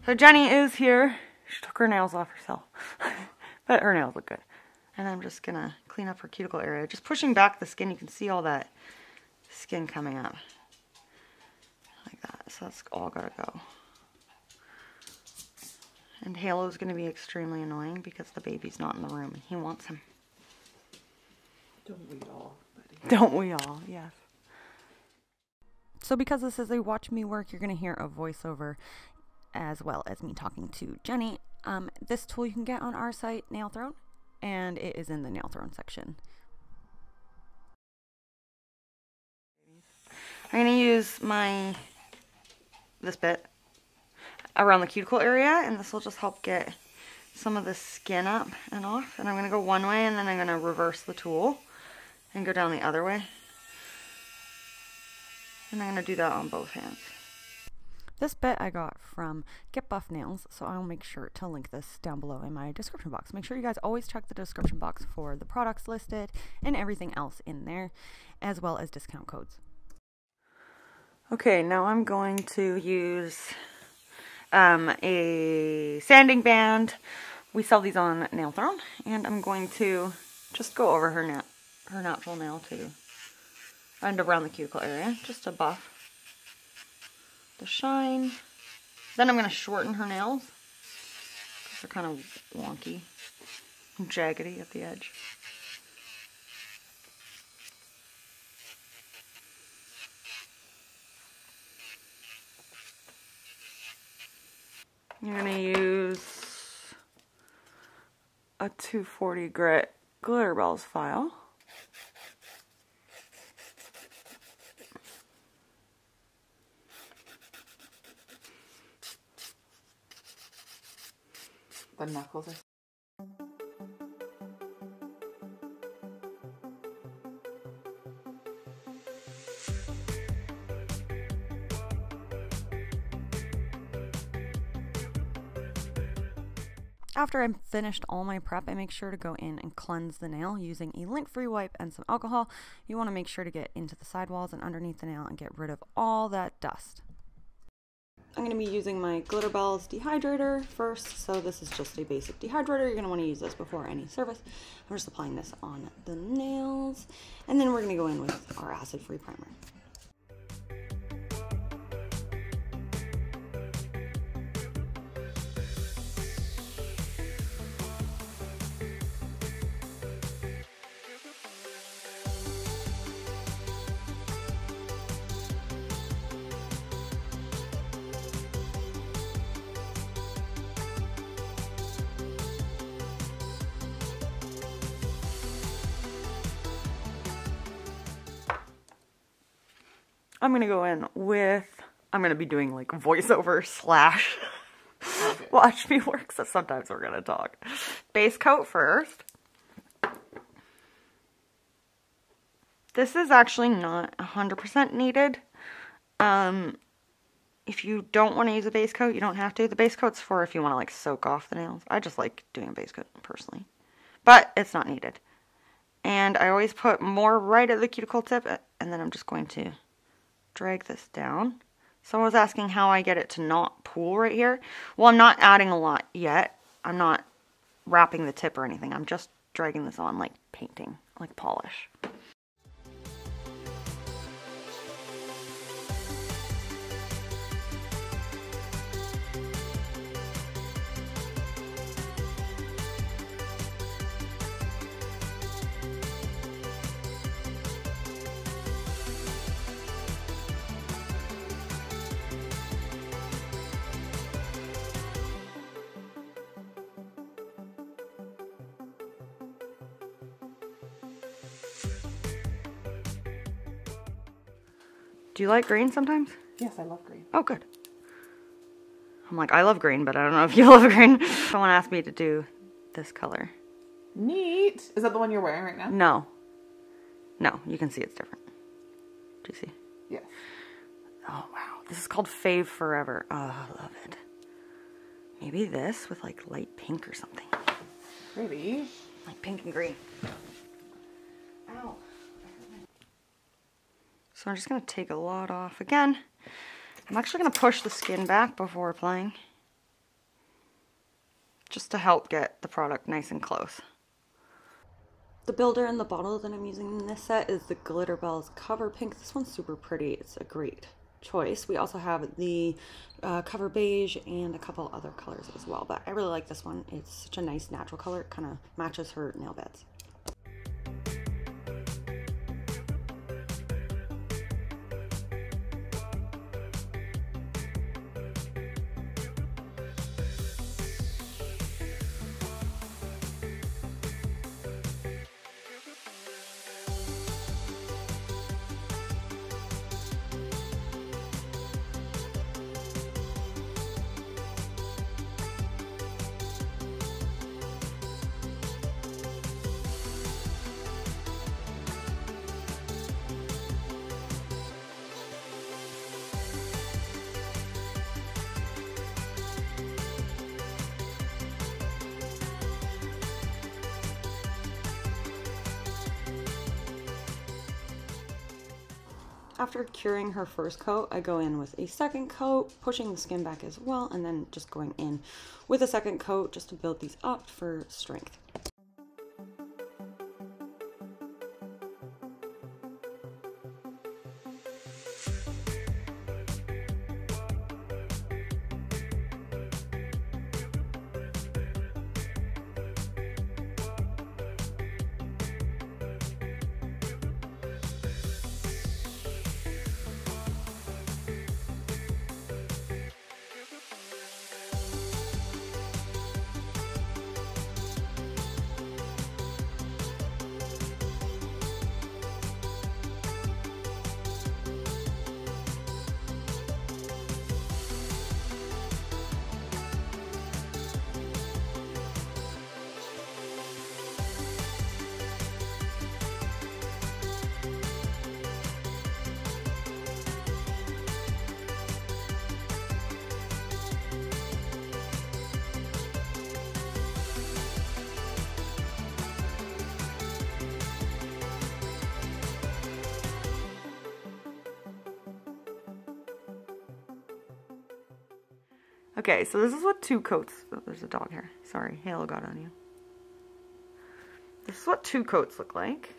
So Genny is here. She took her nails off herself. But her nails look good. And I'm just gonna clean up her cuticle area. Just pushing back the skin, you can see all that skin coming up. Like that. So that's all gotta go. And Halo's gonna be extremely annoying because the baby's not in the room and he wants him. Don't we all, buddy? Don't we all, yes. So because this is a watch me work, you're gonna hear a voiceover as well as me talking to Genny. This tool you can get on our site, Nail Throne, and it is in the Nail Throne section. I'm going to use this bit around the cuticle area, and this will just help get some of the skin up and off. And I'm going to go one way, and then I'm going to reverse the tool and go down the other way. And I'm going to do that on both hands. This bit I got from Get Buff Nails, so I'll make sure to link this down below in my description box. Make sure you guys always check the description box for the products listed and everything else in there, as well as discount codes. Okay, now I'm going to use a sanding band. We sell these on Nail Throne, and I'm going to just go over her natural nail too, and around the cuticle area, just to buff the shine. Then I'm going to shorten her nails because they're kind of wonky and jaggedy at the edge. I'm going to use a 240 grit Glitterbels file. The knuckles are... After I'm finished all my prep, I make sure to go in and cleanse the nail using a lint-free wipe and some alcohol. You want to make sure to get into the sidewalls and underneath the nail and get rid of all that dust. I'm going to be using my Glitterbels dehydrator first, so this is just a basic dehydrator. You're going to want to use this before any service. I'm just applying this on the nails, and then we're going to go in with our acid-free primer. I'm going to go in with, I'm going to be doing like voiceover slash watch me work, so sometimes we're going to talk. Base coat first. This is actually not 100% needed. If you don't want to use a base coat, you don't have to. The base coat's for if you want to like soak off the nails. I just like doing a base coat personally, but it's not needed. And I always put more right at the cuticle tip, and then I'm just going to drag this down. Someone was asking how I get it to not pool right here. Well, I'm not adding a lot yet. I'm not wrapping the tip or anything. I'm just dragging this on like painting, like polish. Do you like green sometimes? Yes, I love green. Oh, good. I'm like, I love green, but I don't know if you love green. Someone asked me to do this color. Neat. Is that the one you're wearing right now? No. No, you can see it's different. Do you see? Yes. Oh, wow. This is called Fave Forever. Oh, I love it. Maybe this with like light pink or something. Pretty. Like pink and green. Ow. So I'm just going to take a lot off again. I'm actually going to push the skin back before applying. just to help get the product nice and close. The builder in the bottle that I'm using in this set is the Glitterbels Cover Pink. This one's super pretty. It's a great choice. We also have the Cover Beige and a couple other colors as well, but I really like this one. It's such a nice natural color. It kind of matches her nail beds. After curing her first coat, I go in with a second coat, pushing the skin back as well, and then just going in with a second coat just to build these up for strength. Okay, so this is what 2 coats, oh, there's a dog here. Sorry, Halo got on you. This is what 2 coats look like.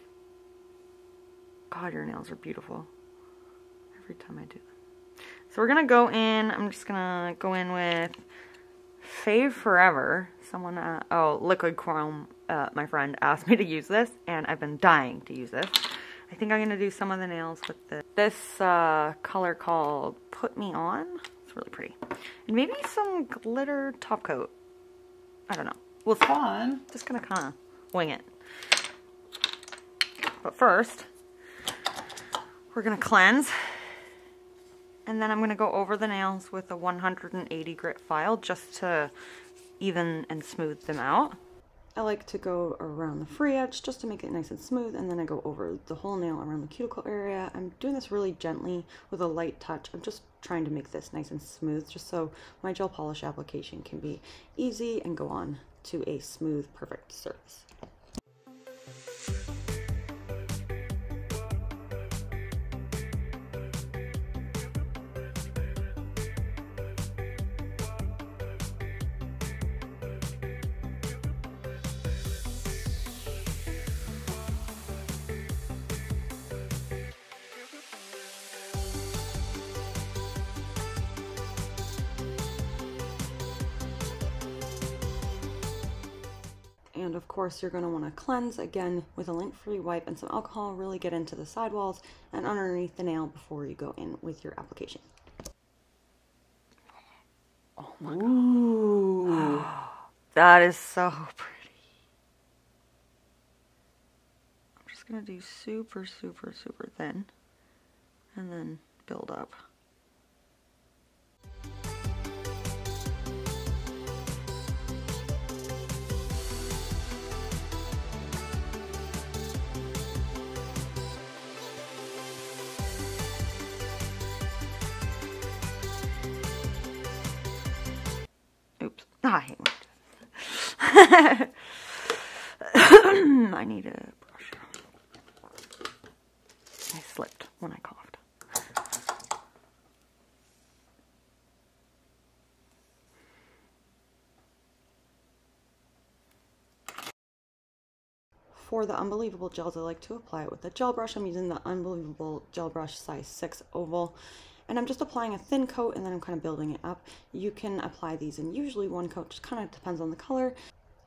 God, your nails are beautiful. Every time I do them. So we're gonna go in, I'm just gonna go in with Fave Forever. Someone, Liquid Chrome, my friend, asked me to use this, and I've been dying to use this. I think I'm gonna do some of the nails with this color called Put Me On. It's really pretty. And maybe some glitter top coat. I don't know. Well, it's fun. Just gonna kind of wing it. But first, we're gonna cleanse. And then I'm gonna go over the nails with a 180 grit file just to even and smooth them out. I like to go around the free edge just to make it nice and smooth, and then I go over the whole nail around the cuticle area. I'm doing this really gently with a light touch. I'm just trying to make this nice and smooth just so my gel polish application can be easy and go on to a smooth, perfect surface. And of course you're going to want to cleanse again with a lint-free wipe and some alcohol, really get into the sidewalls and underneath the nail before you go in with your application. Oh my god. That is so pretty. I'm just going to do super, super, super thin and then build up. Oops. I hate when I need a brush. I slipped when I coughed. for the Unbelievable gels, I like to apply it with a gel brush. I'm using the Unbelievable gel brush size 6 oval. And I'm just applying a thin coat and then I'm kind of building it up. You can apply these in usually one coat, just kind of depends on the color.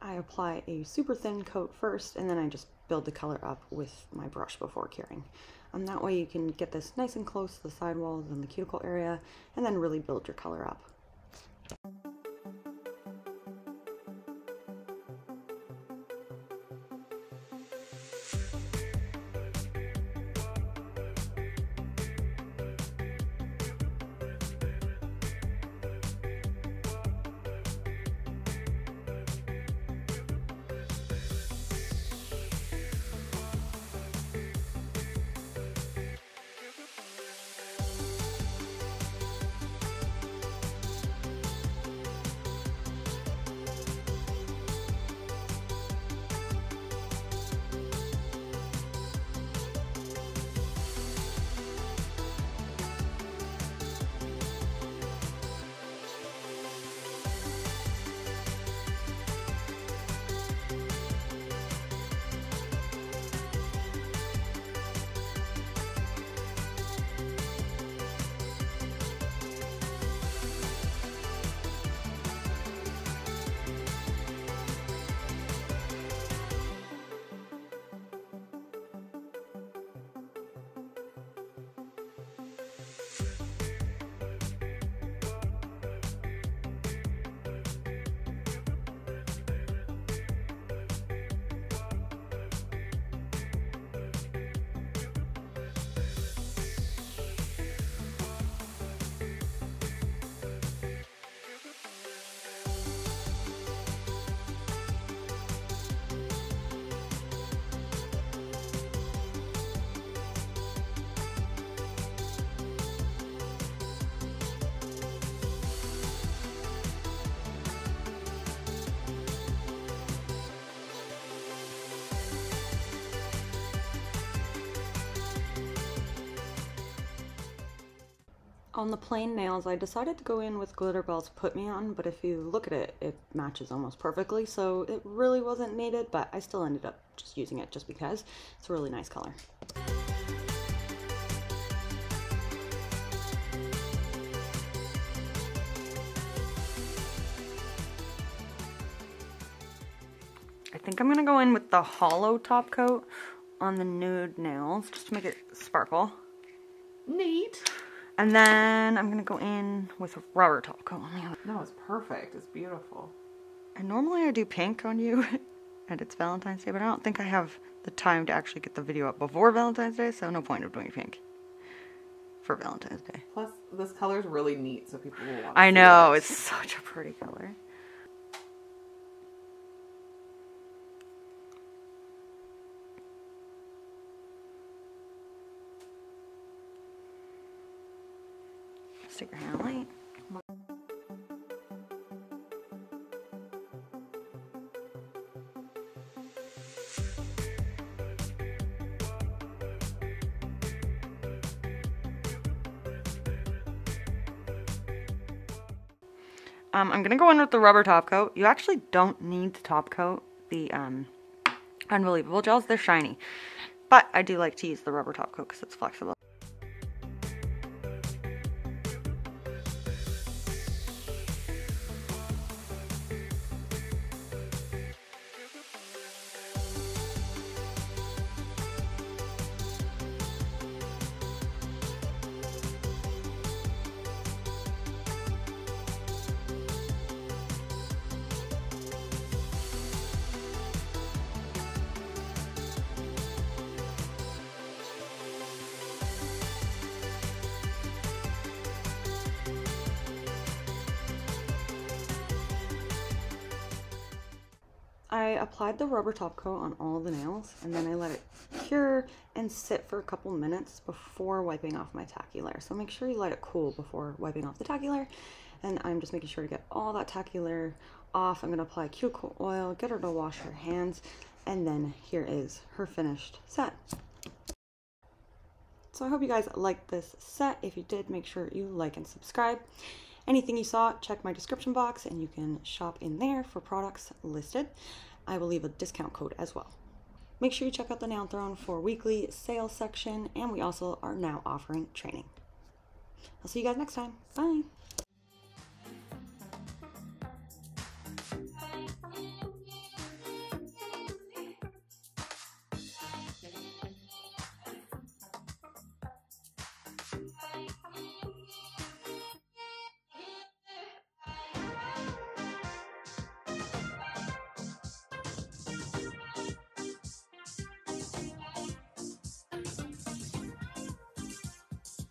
I apply a super thin coat first and then I just build the color up with my brush before curing. That way you can get this nice and close to the sidewalls and the cuticle area and then really build your color up. On the plain nails, I decided to go in with Glitterbels Put Me On, but if you look at it, it matches almost perfectly, so it really wasn't needed, but I still ended up just using it just because it's a really nice color. I think I'm gonna go in with the Holo top coat on the nude nails, just to make it sparkle. Neat. And then I'm gonna go in with a rubber top coat on the other. No, it's perfect. It's beautiful. And normally I do pink on you, and it's Valentine's Day, but I don't think I have the time to actually get the video up before Valentine's Day, so no point of doing pink for Valentine's Day. Plus, this color is really neat, so people will want to I know, it's such a pretty color. Stick your hand light. I'm gonna go in with the rubber top coat. You actually don't need to top coat the Unbelievable gels. They're shiny, but I do like to use the rubber top coat because it's flexible. I applied the rubber top coat on all the nails and then I let it cure and sit for a couple minutes before wiping off my tacky layer. So make sure you let it cool before wiping off the tacky layer. And I'm just making sure to get all that tacky layer off. I'm going to apply cuticle oil, get her to wash her hands, and then here is her finished set. So I hope you guys liked this set. If you did, make sure you like and subscribe. Anything you saw, check my description box and you can shop in there for products listed. I will leave a discount code as well. Make sure you check out the Nail Throne for weekly sales section, and we also are now offering training. I'll see you guys next time. Bye.